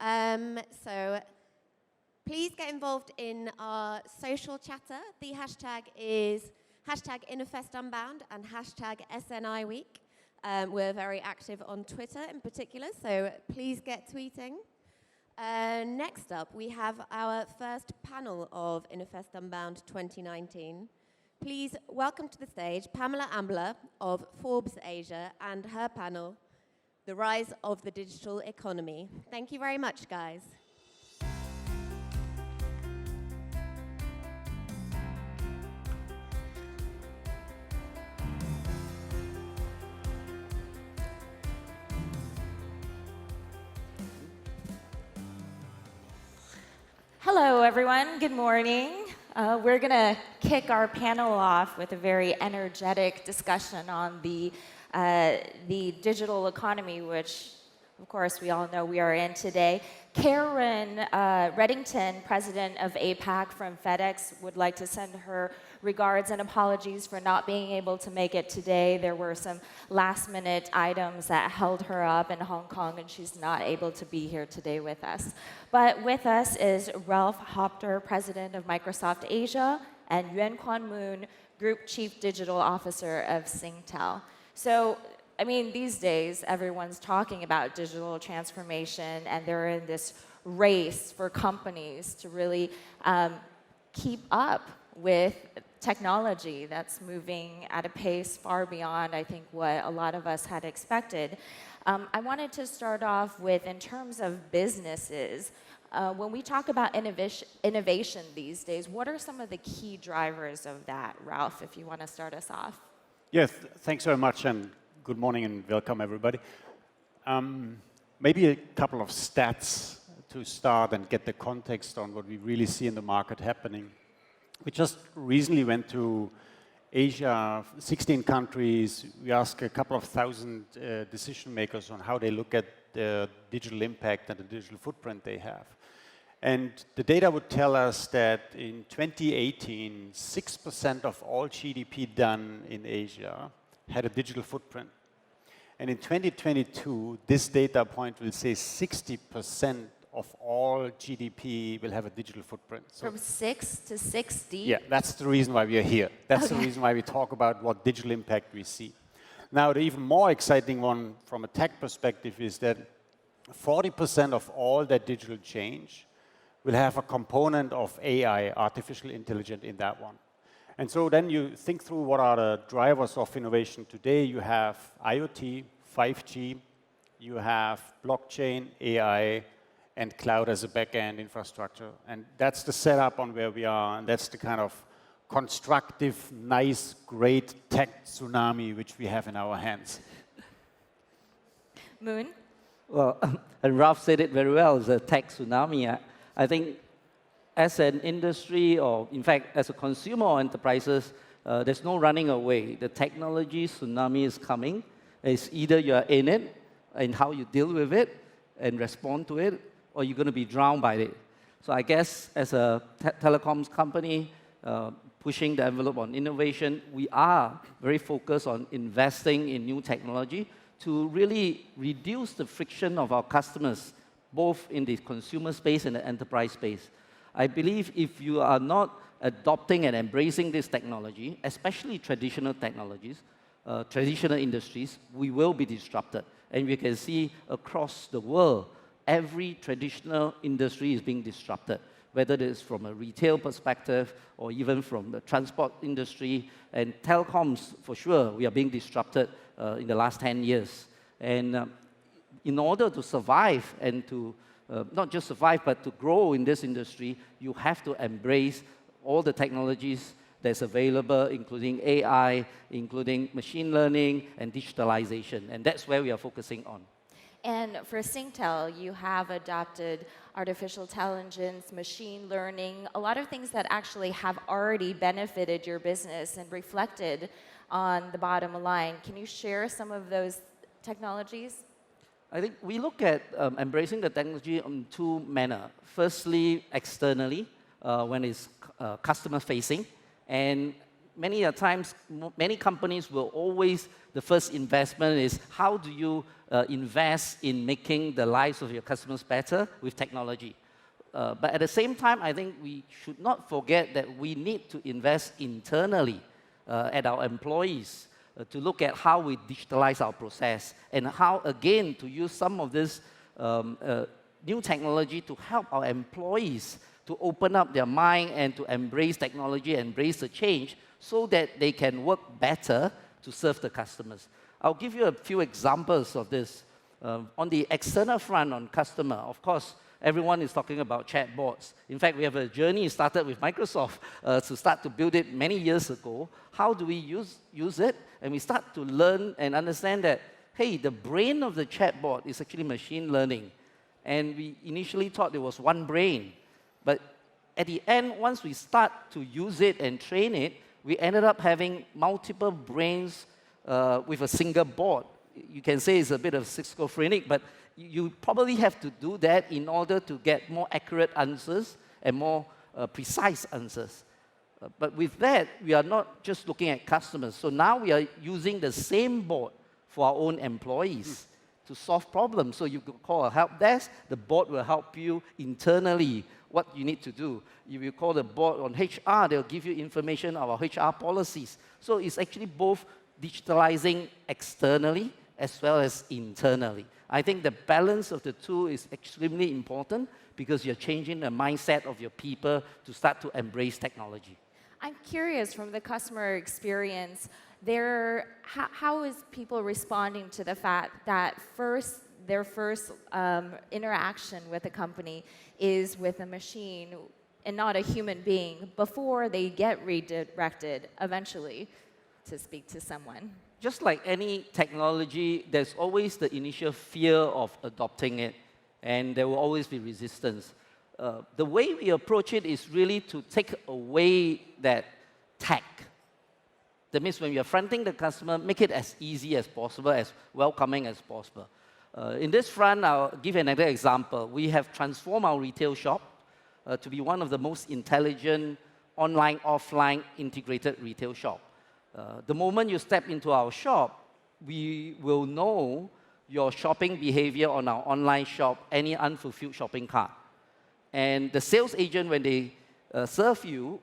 So please get involved in our social chatter. The hashtag is #Innovfest Unbound and #SNI Week. We're very active on Twitter in particular, so please get tweeting. Next up, we have our first panel of Innovfest Unbound 2019. Please welcome to the stage Pamela Ambler of Forbes Asia and her panel, The Rise of the Digital Economy. Thank you very much, guys. Hello, everyone. Good morning. We're going to kick our panel off with a very energetic discussion on the digital economy, which, of course, we all know we are in today. Karen Reddington, president of APAC from FedEx, would like to send her regards and apologies for not being able to make it today. There were some last-minute items that held her up in Hong Kong, and she's not able to be here today with us. But with us is Ralph Haupter, president of Microsoft Asia, and Yuen Group Chief Digital Officer of Singtel. So, I mean, these days, everyone's talking about digital transformation, and they're in this race for companies to really keep up with technology that's moving at a pace far beyond, I think, what a lot of us had expected. I wanted to start off with, in terms of businesses, when we talk about innovation these days, what are some of the key drivers of that? Ralph, if you want to start us off. Yes, thanks very much, and good morning and welcome, everybody. Maybe a couple of stats to start and get the context on what we really see in the market happening. We just recently went to Asia, 16 countries. We asked a couple of thousand decision makers on how they look at the digital impact and the digital footprint they have. And the data would tell us that in 2018, 6% of all GDP done in Asia had a digital footprint. And in 2022, this data point will say 60% of all GDP will have a digital footprint. So from 6 to 60? Yeah, that's the reason why we are here. That's the reason why we talk about what digital impact we see. Now, the even more exciting one from a tech perspective is that 40% of all that digital change will have a component of AI, artificial intelligence, in that one. And so then you think through what are the drivers of innovation today. You have IoT, 5G, you have blockchain, AI, and cloud as a back-end infrastructure. And that's the setup on where we are, and that's the kind of constructive, nice, great tech tsunami which we have in our hands. Moon? Well, and Ralph said it very well, it's a tech tsunami. I think as an industry, or in fact, as a consumer or enterprises, there's no running away. The technology tsunami is coming. It's either you're in it, and how you deal with it, and respond to it, or you're going to be drowned by it. So I guess as a telecoms company, pushing the envelope on innovation, we are very focused on investing in new technology to really reduce the friction of our customers, both in the consumer space and the enterprise space. I believe if you are not adopting and embracing this technology, especially traditional technologies, traditional industries, we will be disrupted. And we can see across the world, every traditional industry is being disrupted, whether it is from a retail perspective or even from the transport industry. And telecoms, for sure, we are being disrupted in the last 10 years. And in order to survive and to not just survive, but to grow in this industry, you have to embrace all the technologies that's available, including AI, including machine learning and digitalization. And that's where we are focusing on. And for Singtel, you have adopted artificial intelligence, machine learning, a lot of things that actually have already benefited your business and reflected on the bottom line. Can you share some of those technologies? I think we look at embracing the technology in two manners. Firstly, externally, when it's customer-facing, and many a times, many companies will always, the first investment is how do you invest in making the lives of your customers better with technology. But at the same time, I think we should not forget that we need to invest internally at our employees to look at how we digitalize our process and how, again, to use some of this new technology to help our employees to open up their mind and to embrace technology, embrace the change, so that they can work better to serve the customers. I'll give you a few examples of this. On the external front, on customer, of course, everyone is talking about chatbots. In fact, we have a journey started with Microsoft to start to build it many years ago. How do we use it? And we start to learn and understand that, hey, the brain of the chatbot is actually machine learning. And we initially thought there was one brain. But at the end, once we start to use it and train it, we ended up having multiple brains with a single board. You can say it's a bit of schizophrenic, but you probably have to do that in order to get more accurate answers and more precise answers. But with that, we are not just looking at customers. So now we are using the same board for our own employees to solve problems. So you could call a help desk, the board will help you internally what you need to do. If you call the board on HR, they'll give you information of our HR policies. So it's actually both digitalizing externally as well as internally. I think the balance of the two is extremely important because you're changing the mindset of your people to start to embrace technology. I'm curious, from the customer experience, how is people responding to the fact that their first interaction with a company is with a machine and not a human being before they get redirected eventually to speak to someone? Just like any technology, there's always the initial fear of adopting it, and there will always be resistance. The way we approach it is really to take away that tag. That means when you're fronting the customer, make it as easy as possible, as welcoming as possible. In this front, I'll give another example. We have transformed our retail shop to be one of the most intelligent online, offline integrated retail shop. The moment you step into our shop, we will know your shopping behavior on our online shop, any unfulfilled shopping cart. And the sales agent, when they serve you,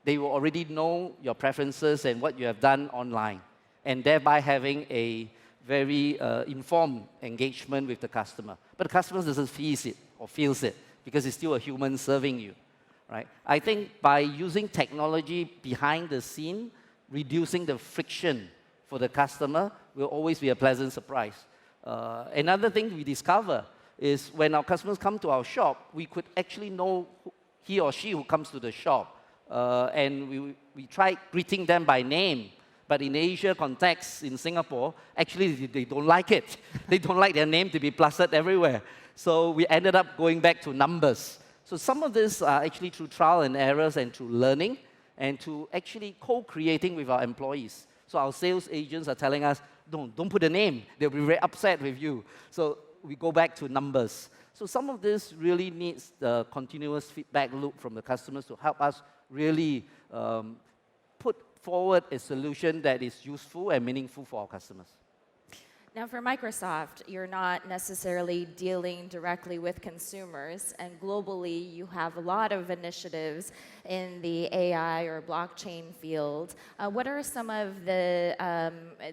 they will already know your preferences and what you have done online, and thereby having a very informed engagement with the customer. But the customer doesn't feel it or feels it because it's still a human serving you, right? I think by using technology behind the scene, reducing the friction for the customer will always be a pleasant surprise. Another thing we discover is when our customers come to our shop, we could actually know he or she who comes to the shop. And we try greeting them by name. But in Asia context, in Singapore, actually they don't like it. They don't like their name to be plastered everywhere. So we ended up going back to numbers. So some of this are actually through trial and errors and through learning and to actually co-creating with our employees. So our sales agents are telling us, don't put a name. They'll be very upset with you. So we go back to numbers. So some of this really needs the continuous feedback loop from the customers to help us really put forward a solution that is useful and meaningful for our customers. Now, for Microsoft, you're not necessarily dealing directly with consumers, and globally, you have a lot of initiatives in the AI or blockchain field. What are some of the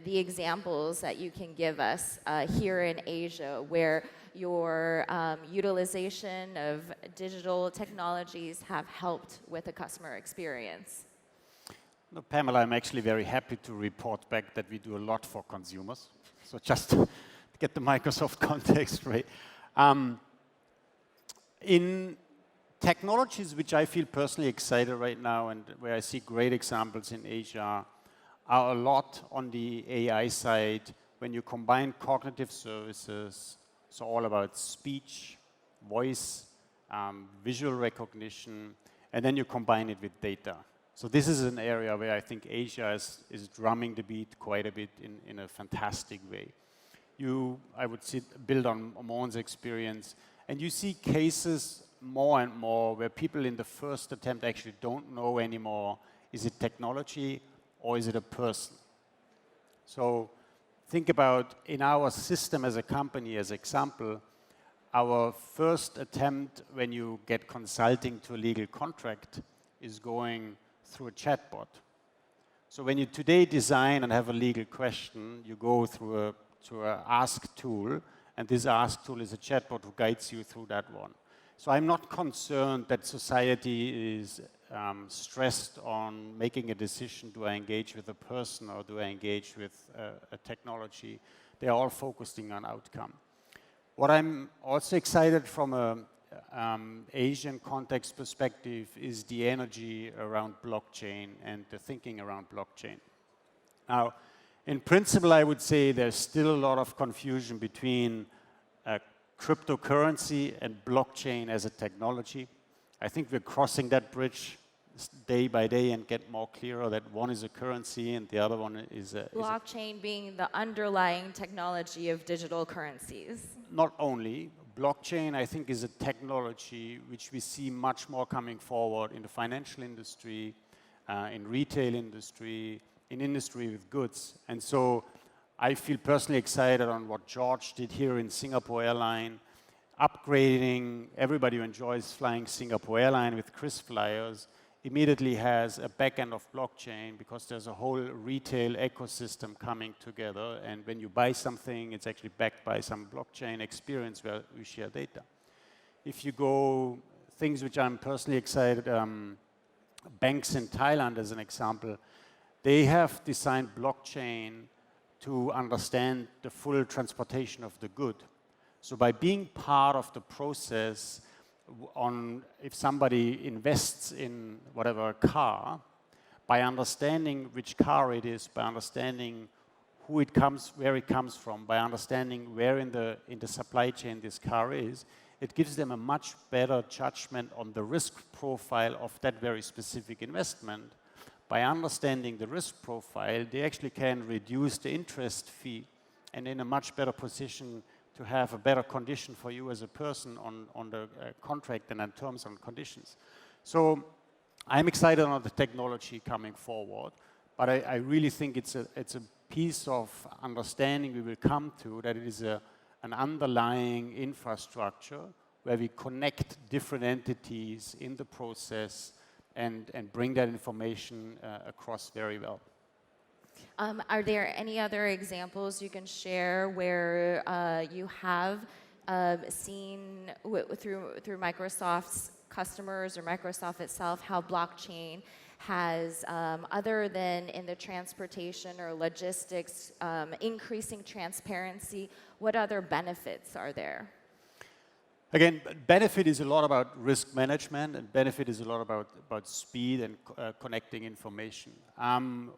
examples that you can give us here in Asia where your utilization of digital technologies have helped with the customer experience? No, Pamela, I'm actually very happy to report back that we do a lot for consumers. So just to get the Microsoft context right. In technologies which I feel personally excited right now and where I see great examples in Asia are a lot on the AI side when you combine cognitive services, so all about speech, voice, visual recognition, and then you combine it with data. So this is an area where I think Asia is drumming the beat quite a bit in a fantastic way. I would build on Moen's experience, and you see cases more and more where people in the first attempt actually don't know anymore, is it technology or is it a person? So think about in our system as a company, as example, our first attempt when you get consulting to a legal contract is going through a chatbot. So when you today design and have a legal question, you go through a ask tool, and this ask tool is a chatbot who guides you through that one. So I'm not concerned that society is stressed on making a decision, do I engage with a person or do I engage with a technology? They are all focusing on outcome. What I'm also excited from an Asian context perspective is the energy around blockchain and the thinking around blockchain. Now, in principle, I would say there's still a lot of confusion between cryptocurrency and blockchain as a technology. I think we're crossing that bridge day by day and get more clearer that one is a currency and the other one is a... Blockchain being the underlying technology of digital currencies. Not only. Blockchain, I think, is a technology which we see much more coming forward in the financial industry, in retail industry, in industry with goods. And so I feel personally excited on what George did here in Singapore Airline, upgrading everybody who enjoys flying Singapore Airline with KrisFlyers immediately has a back end of blockchain because there's a whole retail ecosystem coming together. And when you buy something, it's actually backed by some blockchain experience where we share data. If you go things which I'm personally excited, banks in Thailand as an example, they have designed blockchain to understand the full transportation of the good. So by being part of the process, if somebody invests in whatever a car, by understanding which car it is, by understanding who it comes, where it comes from, by understanding where in the supply chain this car is, it gives them a much better judgment on the risk profile of that very specific investment. By understanding the risk profile, they actually can reduce the interest fee and in a much better position to have a better condition for you as a person on the contract and on terms and conditions. So I'm excited on the technology coming forward, but I really think it's a piece of understanding we will come to, that it is an underlying infrastructure where we connect different entities in the process and bring that information across very well. Are there any other examples you can share where you have seen through Microsoft's customers or Microsoft itself how blockchain has, other than in the transportation or logistics, increasing transparency, what other benefits are there? Again, benefit is a lot about risk management, and benefit is a lot about speed and connecting information.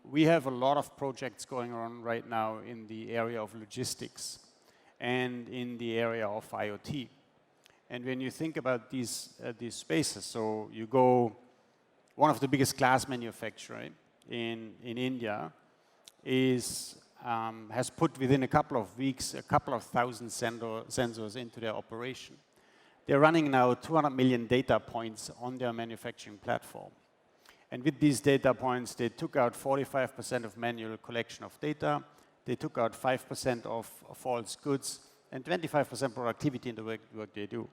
We have a lot of projects going on right now in the area of logistics and in the area of IoT. And when you think about these spaces, so you go, one of the biggest glass manufacturers in India has put within a couple of weeks a couple of thousand sensors into their operation. They're running now 200 million data points on their manufacturing platform. And with these data points, they took out 45% of manual collection of data, they took out 5% of false goods, and 25% productivity in the work they do.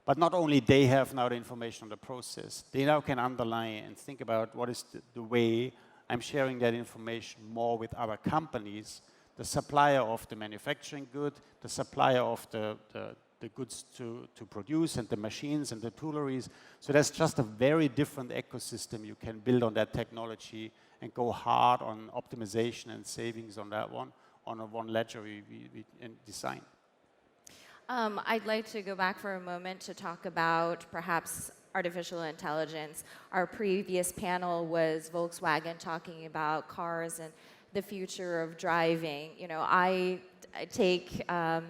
But not only they have now the information on the process, they now can underline and think about what is the way I'm sharing that information more with other companies, the supplier of the manufacturing good, the supplier of the goods to produce, and the machines and the tooleries. So that's just a very different ecosystem you can build on that technology and go hard on optimization and savings on that one, on a one ledger we design. I'd like to go back for a moment to talk about perhaps artificial intelligence. Our previous panel was Volkswagen talking about cars and the future of driving. You know, I take a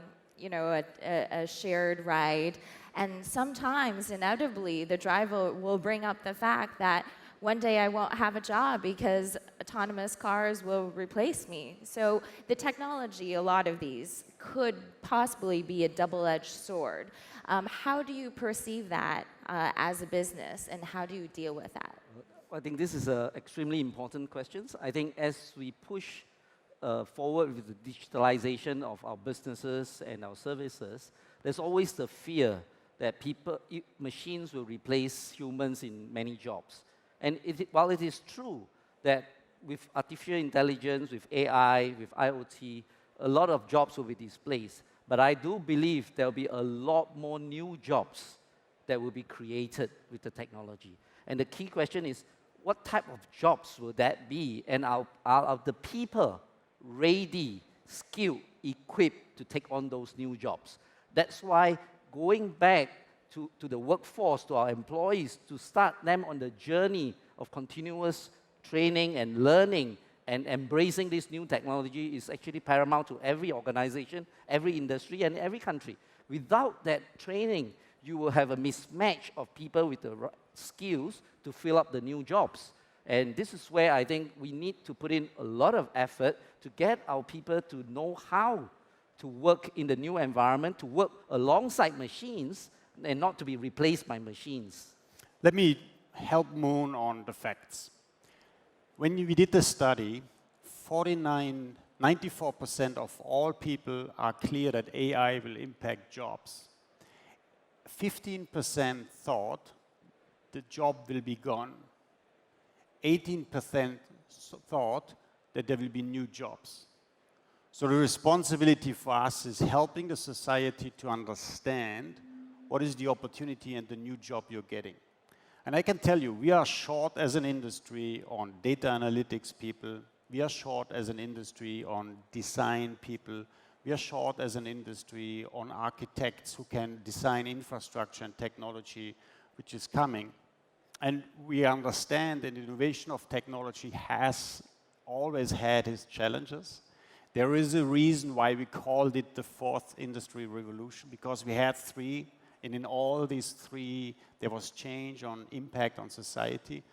shared ride, and sometimes inevitably the driver will bring up the fact that one day I won't have a job because autonomous cars will replace me. So the technology, a lot of these, could possibly be a double-edged sword. How do you perceive that as a business, and how do you deal with that? I think this is an extremely important question. I think as we push forward with the digitalization of our businesses and our services, there's always the fear that machines will replace humans in many jobs. And while it is true that with artificial intelligence, with AI, with IoT, a lot of jobs will be displaced. But I do believe there will be a lot more new jobs that will be created with the technology. And the key question is, what type of jobs will that be? And are the people ready, skilled, equipped to take on those new jobs? That's why going back to the workforce, to our employees, to start them on the journey of continuous training and learning and embracing this new technology is actually paramount to every organization, every industry, and every country. Without that training, you will have a mismatch of people with the skills to fill up the new jobs. And this is where I think we need to put in a lot of effort to get our people to know how to work in the new environment, to work alongside machines, and not to be replaced by machines. Let me help Moon on the facts. When we did the study, 94% of all people are clear that AI will impact jobs. 15% thought the job will be gone. 18% thought that there will be new jobs. So the responsibility for us is helping the society to understand what is the opportunity and the new job you're getting. And I can tell you, we are short as an industry on data analytics people. We are short as an industry on design people. We are short as an industry on architects who can design infrastructure and technology, which is coming. And we understand that innovation of technology has always had its challenges. There is a reason why we called it the fourth industry revolution, because we had three. And in all these three, there was change on impact on society.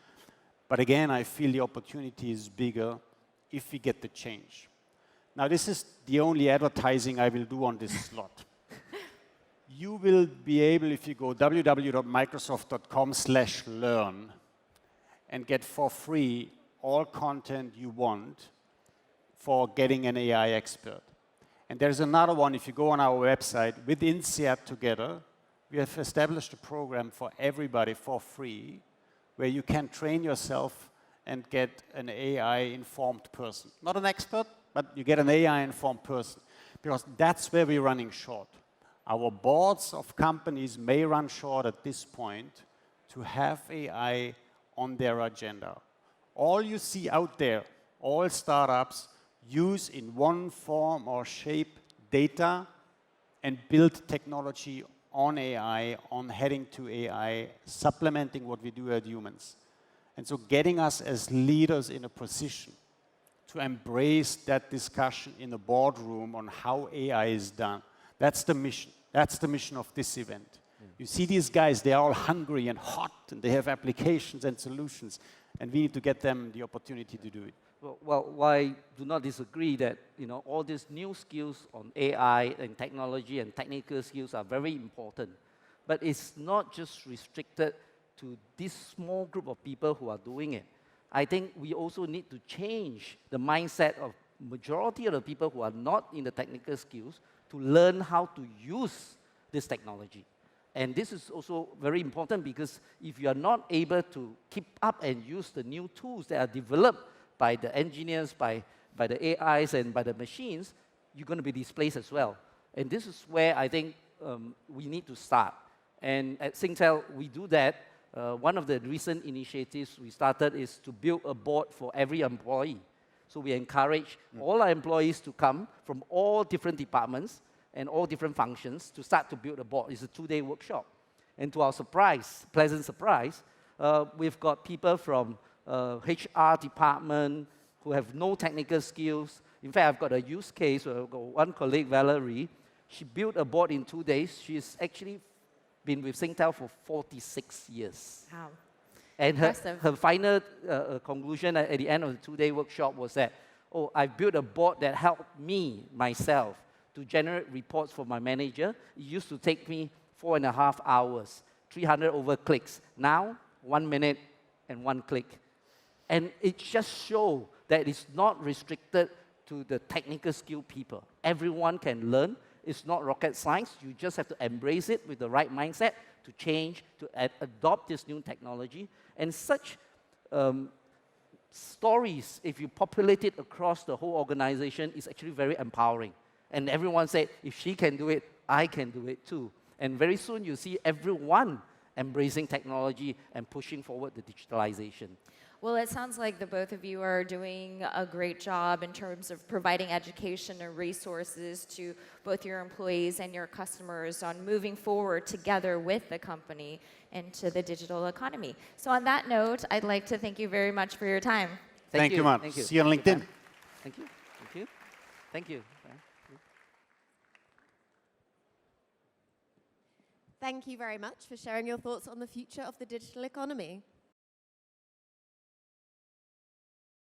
But again, I feel the opportunity is bigger if we get the change. Now, this is the only advertising I will do on this slot. You will be able, if you go www.microsoft.com/learn and get for free all content you want for getting an AI expert. And there's another one, if you go on our website, with INSEAD together, we have established a program for everybody for free where you can train yourself and get an AI-informed person. Not an expert, but you get an AI-informed person, because that's where we're running short. Our boards of companies may run short at this point to have AI on their agenda. All you see out there, all startups use in one form or shape data and build technology on AI, on heading to AI, supplementing what we do at Humans. And so getting us as leaders in a position to embrace that discussion in the boardroom on how AI is done. That's the mission. That's the mission of this event. You see these guys, they're all hungry and hot, and they have applications and solutions, and we need to get them the opportunity to do it. Well, I do not disagree that all these new skills on AI and technology and technical skills are very important. But it's not just restricted to this small group of people who are doing it. I think we also need to change the mindset of majority of the people who are not in the technical skills to learn how to use this technology. And this is also very important, because if you are not able to keep up and use the new tools that are developed by the engineers, by the AIs, and by the machines, you're going to be displaced as well. And this is where I think we need to start. And at Singtel, we do that. One of the recent initiatives we started is to build a board for every employee. So we encourage all our employees to come from all different departments and all different functions to start to build a board. It's a 2-day workshop. And to our surprise, pleasant surprise, we've got people from HR department who have no technical skills. In fact, I've got a use case where I've got one colleague, Valerie. She built a board in 2 days. She's actually been with Singtel for 46 years. Wow. And her final conclusion at the end of the 2-day workshop was that, I built a board that helped me, myself, to generate reports for my manager. It used to take me 4.5 hours, 300 over clicks. Now, 1 minute and 1 click. And it just shows that it's not restricted to the technical skilled people. Everyone can learn. It's not rocket science. You just have to embrace it with the right mindset to change, to adopt this new technology. And such stories, if you populate it across the whole organization, is actually very empowering. And everyone said, if she can do it, I can do it too. And very soon you see everyone embracing technology and pushing forward the digitalization. Well, it sounds like the both of you are doing a great job in terms of providing education and resources to both your employees and your customers on moving forward together with the company into the digital economy. So on that note, I'd like to thank you very much for your time. Thank you, man. See you on LinkedIn. Thank you. Thank you. Thank you. Thank you very much for sharing your thoughts on the future of the digital economy.